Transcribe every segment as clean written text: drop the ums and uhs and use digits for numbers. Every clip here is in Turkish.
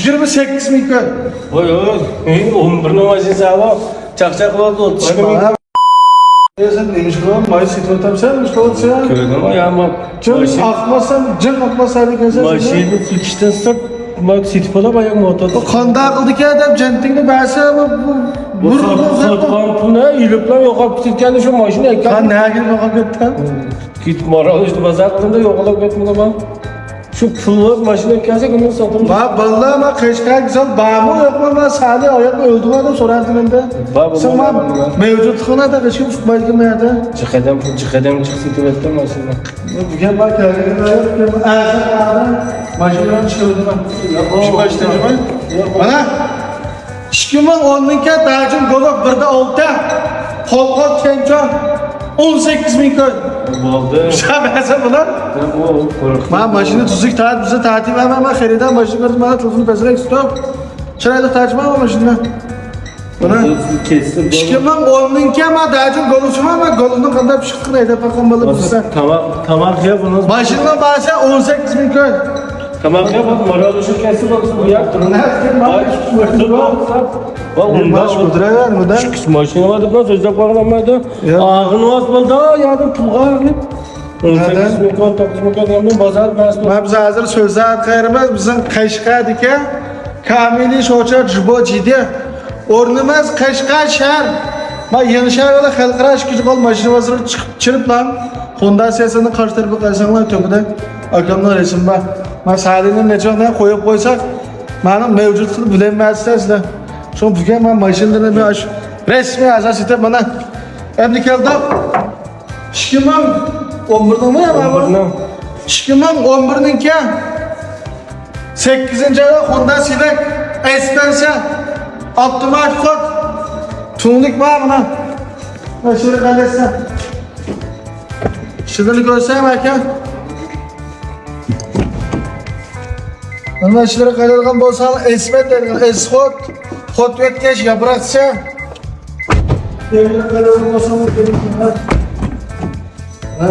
28 ming ko'y. Voy, 11 namazisi havo. Chaqchaqlar 30 ming. Sen neymiş kılan? Mayıs sitvatam sen neymiş kılan sen? Ko'rdingmi? Ammo Cın akmasan, cın akmasan diyeceksin. mashina silkishdan sirт sitib olib oyoq motorda. Qanday qildik deb jantingni ba'sa bu sotgan pulni yiliblar yo'qolib ketgan shu mashina ekan. Qanday yo'qolib ketdi? Ketib moralishni bozor qildi, yo'qolib ketmagan. Şu pullar mashina ekansa uni sotib. Vallahi men qishqa güzel ba'mi yo'qmi? Men sani oyoq o'ldim deb so'radim endi. Sen mevjud xonada hech kim chiqmaydi. Jiqadan chiqsa ketdi mashina. Bugun bak mashinani chiqardim. Shu başlayapman. Mana 2010 dajim golov 1'da 6. Qo'lqop Kenjon 18 ming ko'y. Bo'ldi. Shabasa bular. Men mashina tuzuk ta'til biza ta'til men xaridan mashina ko'rdim, men telefonni bezrak stop. Chiroyli tarjima mashina. Buni kesdi. 2010 men dajim golovchiman, men golovni qanday pishib qiladi faqat bo'lib bizsa. Tamarga buni. Mashina ba'sa 18 ming ko'y. Tamarga bu moralishni kesib olsa bu yak turni. Va undan o'tiraver, bundan. Mashina var deb so'zlab qolganman-da. Og'ini os bo'ldi, yo'qda pulga deb. 18 ming ko'y, 9 ming ko'y degan bozor bas. Men biz hozir so'zlar qayrimiz bizning Qashqadagi Kamili Shocha Jibo Jidi o'rnimiz Qashqar shahar. Men Yenishar yo'li xalqaro ishchi qol mashina vaziri chiqib chiriblan. Fondasiyasini qarshi tarafga qaysanglar to'pida akamlar resim bor. Men salini nechoqdan qo'yib qo'ysak, meni mavjud qilib bilinmasizlar. Shu bugun men mashinani men rasmiy asos etib mana endi keldim. 2011 mi? 2011'ninki 8. ayda Honda Civic Expansion avtomatik kod tunlik var buna. Şöyle kalırsa. Şunu görsem aka. Ana şöyle kalırken bolsa esmet derken esход hot ötkeş yapraksa. Şöyle kalırken bolsa bu gerekli. Ha.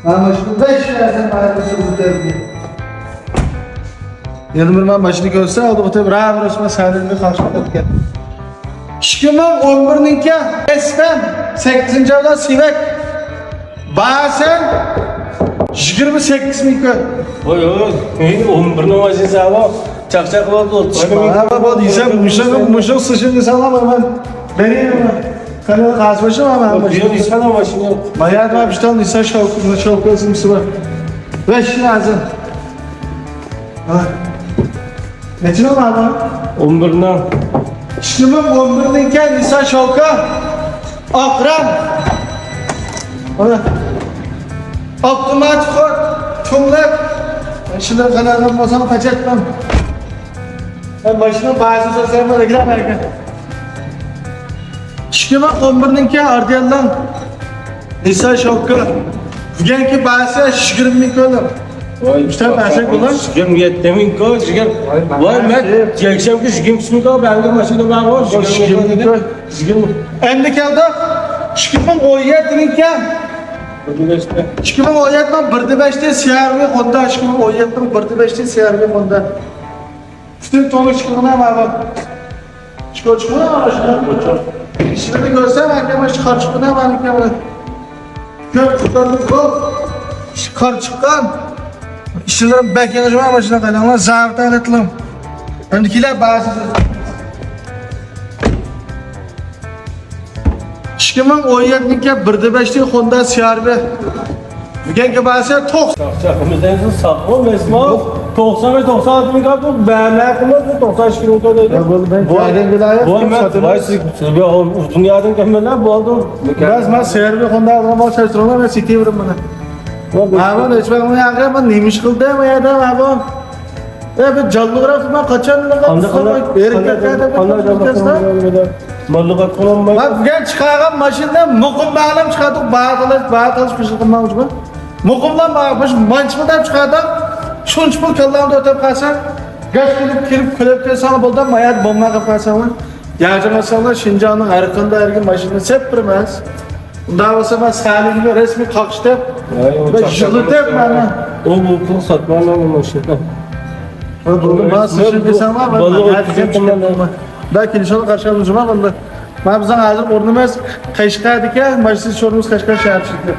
Ama şu 5 liradan paylaşır bu derdi. Yanımda ben başını görse aldı bu tabi rahat resmen sahnede karşıladı gel. 2011'ninki Espen 8. ayda Civic bazen 28 ming ko'y. Voy, 11 namazisi havo. Chaqchaqlar 30 ming. Ama bu diyeceğim muşak sıçın sağlamam ben. Benim kanal kazmışım ama. Diyor insan maşina. Bayağı da bir tane insan şovkasım var. 5 lazım. Ha. Ne için oldu abi? 11'dan. 2011'ninki insan şovka. Akran. Ona. Avtomatik kod. Tümlek. Şimdi kanaldan bozanı kaçırtmam. Ben başına bazı sözlerime de gider belki. 2011'ninki Ardiyal'dan Nisa Şovka. Bugünkü bahse 20 ming ko'ylab. Voy, işte bahse ko'ylab. 27 ming ko'y, voy, men kelsamki 20 ming ko'y, banga mashina bor, 20 ming ko'y. Endi keldi. 2017'ninki 2017'dan 1.5'te CR-ga Honda 2017'dan 1.5'te CR-ga Honda. Bütün tonu çıkığına var. Çıkığına var aşağı. Şimdi görsem arkadaş çıkığına var arkadaşlar. Kök tutarlı kol. Çıkan. İşçilerin bekleyici var başına kalanlar zabıta aletlim. Öndekiler bazı. 2017'ninki 1.5'te Honda CR-ga. Bugünkü bahse tok. Çaqımızdan saqma mesmo 90 ve 96 ming ko'y, beğenmekimiz 92 ming ko'y dedi. Voy, men o dunyodan kimlar bo'ldi? Biraz men CR-ga Honda algan çalıştırma ve City vurum bana. Ama hiç ben onu yakın ben neymiş kıldım ya da abi. Ya bir canlı grafı ben kaçan ne Mallıgat kullanmayı. Bak gel çıkargan maşineden mukum bağlam çıkardık bağlatılış bir şey kılmamış mı? Mukumdan bağlamış mançmadan çıkardık. Şunç bul kallarında ötep kalsan. Geç girip kulüpte sana buldan mayat bomba kaparsan var. Yağcı masallar Şincan'ın arkında ergin maşinini septirmez. Daha olsa ben sahne gibi resmi kalkıştı. Ve jılıdı hep bana. O bu pul satmanla bu maşineden. Buldum. Bana sıçın desem var. Da kilişonu karşılamıcıma buldu. Ben bizden hazır ordumuz Kaşkar dike, meclis sorumuz Kaşkar şehir çıktı.